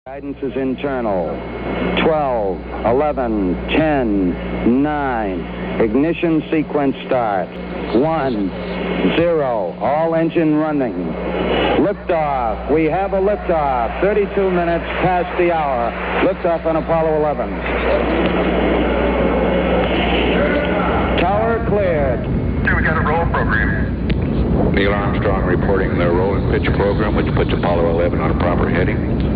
Guidance is internal. 12, 11, 10, 9. Ignition sequence start. 1, 0. All engine running. Liftoff. We have a liftoff. 32 minutes past the hour. Liftoff on Apollo 11. Tower cleared. Okay, we got a roll program. Neil Armstrong reporting the roll and pitch program, which puts Apollo 11 on a proper heading.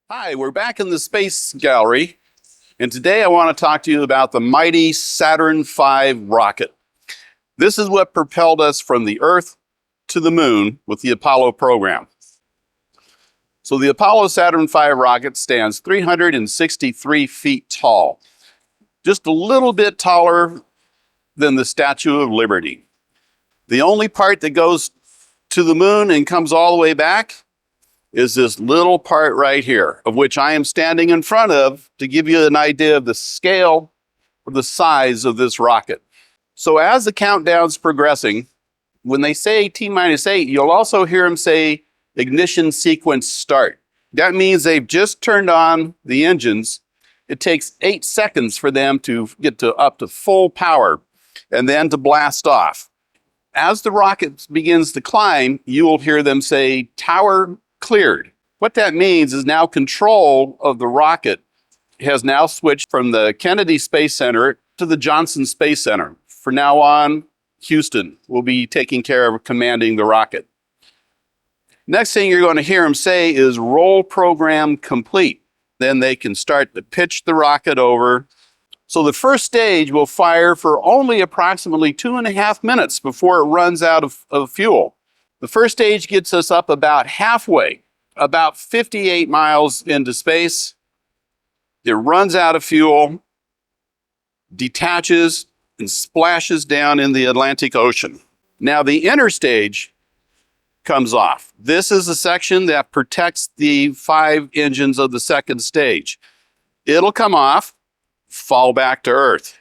Hi, we're back in the Space Gallery, and today I want to talk to you about the mighty Saturn V rocket. This is what propelled us from the Earth to the Moon with the Apollo program. So the Apollo Saturn V rocket stands 363 feet tall, just a little bit taller than the Statue of Liberty. The only part that goes to the Moon and comes all the way back is this little part right here, of which I am standing in front of to give you an idea of the scale or the size of this rocket. So as the countdown's progressing, when they say T-8, you'll also hear them say ignition sequence start. That means they've just turned on the engines. It takes 8 seconds for them to get to up to full power and then to blast off. As the rocket begins to climb, you will hear them say tower cleared. What that means is now control of the rocket has now switched from the Kennedy Space Center to the Johnson Space Center. From now on, Houston will be taking care of commanding the rocket. Next thing you're going to hear them say is roll program complete. Then they can start to pitch the rocket over. So the first stage will fire for only approximately 2.5 minutes before it runs out of fuel. The first stage gets us up about halfway, about 58 miles into space. It runs out of fuel, detaches, and splashes down in the Atlantic Ocean. Now the inner stage comes off. This is a section that protects the 5 engines of the second stage. It'll come off, fall back to Earth.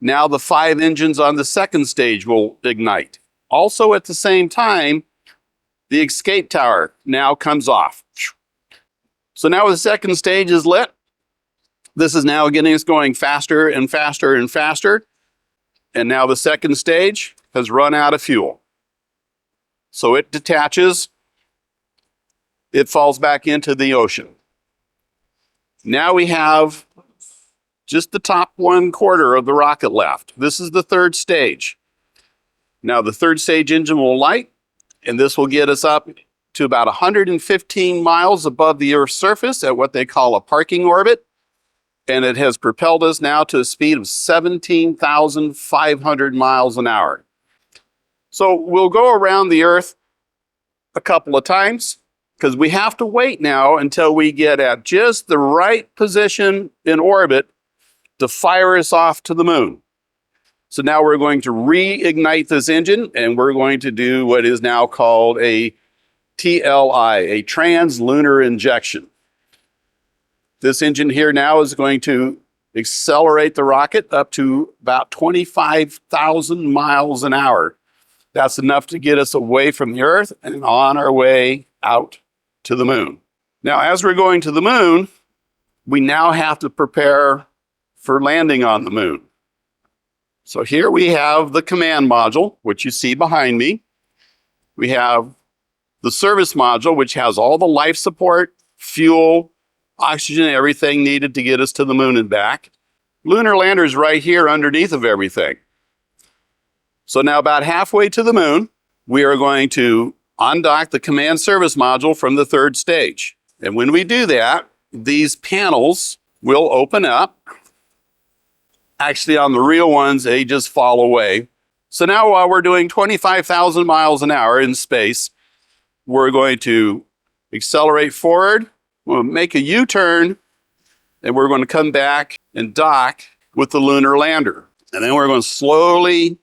Now the 5 engines on the second stage will ignite. Also at the same time, the escape tower now comes off. So now the second stage is lit. This is now getting us going faster and faster and faster. And now the second stage has run out of fuel. So it detaches. It falls back into the ocean. Now we have just the top 1/4 of the rocket left. This is the third stage. Now the third stage engine will light, and this will get us up to about 115 miles above the Earth's surface at what they call a parking orbit. And it has propelled us now to a speed of 17,500 miles an hour. So we'll go around the Earth a couple of times because we have to wait now until we get at just the right position in orbit to fire us off to the Moon. So now we're going to reignite this engine, and we're going to do what is now called a TLI, a trans-lunar injection. This engine here now is going to accelerate the rocket up to about 25,000 miles an hour. That's enough to get us away from the Earth and on our way out to the Moon. Now, as we're going to the Moon, we now have to prepare for landing on the Moon. So here we have the command module, which you see behind me. We have the service module, which has all the life support, fuel, oxygen, everything needed to get us to the Moon and back. Lunar lander's right here underneath of everything. So now about halfway to the Moon, we are going to undock the command service module from the third stage. And when we do that, these panels will open up. Actually, on the real ones, they just fall away. So now while we're doing 25,000 miles an hour in space, we're going to accelerate forward, we'll make a U-turn, and we're going to come back and dock with the lunar lander. And then we're going to slowly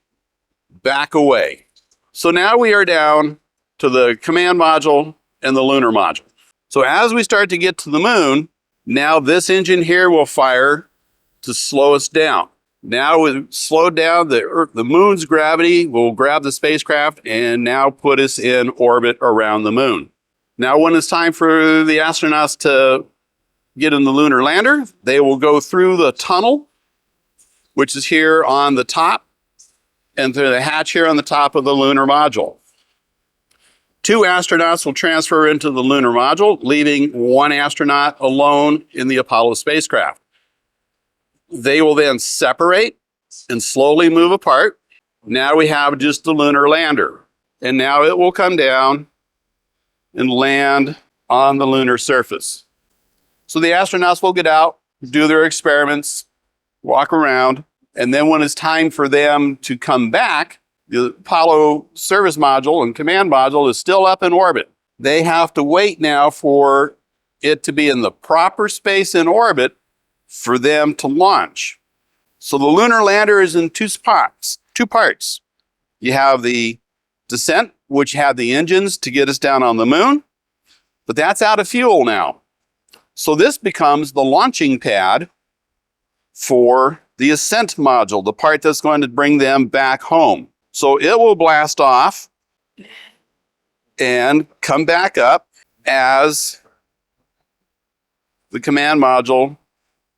back away. So now we are down to the command module and the lunar module. So as we start to get to the Moon, now this engine here will fire to slow us down. Now we've slowed down the moon's gravity, will grab the spacecraft and now put us in orbit around the moon. Now when it's time for the astronauts to get in the lunar lander, they will go through the tunnel, which is here on the top, and through the hatch here on the top of the lunar module. 2 astronauts will transfer into the lunar module, leaving 1 astronaut alone in the Apollo spacecraft. They will then separate and slowly move apart. Now we have just the lunar lander, and now it will come down and land on the lunar surface. So the astronauts will get out, do their experiments, walk around, and then when it's time for them to come back, the Apollo service module and command module is still up in orbit. They have to wait now for it to be in the proper space in orbit for them to launch. So the lunar lander is in two parts. You have the descent, which had the engines to get us down on the moon, but that's out of fuel now. So this becomes the launching pad for the ascent module, the part that's going to bring them back home. So it will blast off and come back up as the command module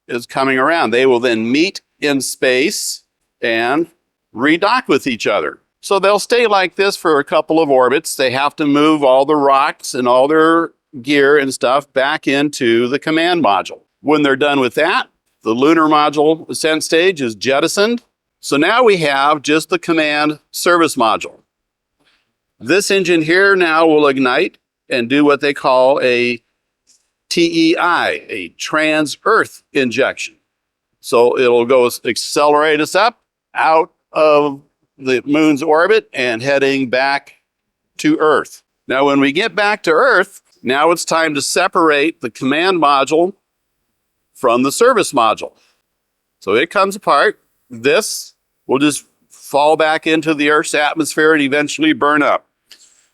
is coming around. They will then meet in space and redock with each other. So they'll stay like this for a couple of orbits. They have to move all the rocks and all their gear and stuff back into the command module. When they're done with that, the lunar module ascent stage is jettisoned. So now we have just the command service module. This engine here now will ignite and do what they call a TEI, a trans-Earth injection. So it'll go accelerate us up out of the moon's orbit and heading back to Earth. Now, when we get back to Earth, now it's time to separate the command module from the service module. So it comes apart. This will just fall back into the Earth's atmosphere and eventually burn up.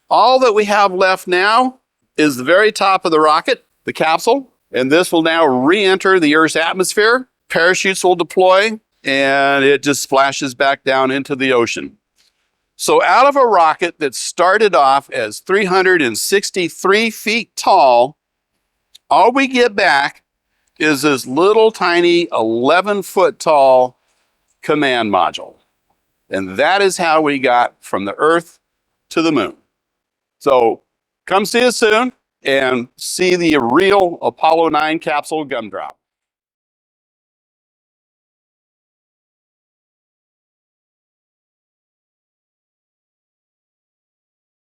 All that we have left now is the very top of the rocket, the capsule, and this will now re-enter the Earth's atmosphere. Parachutes will deploy, and it just splashes back down into the ocean. So out of a rocket that started off as 363 feet tall, all we get back is this little tiny 11-foot tall command module. And that is how we got from the Earth to the moon. So come see us soon and see the real Apollo 9 capsule gumdrop.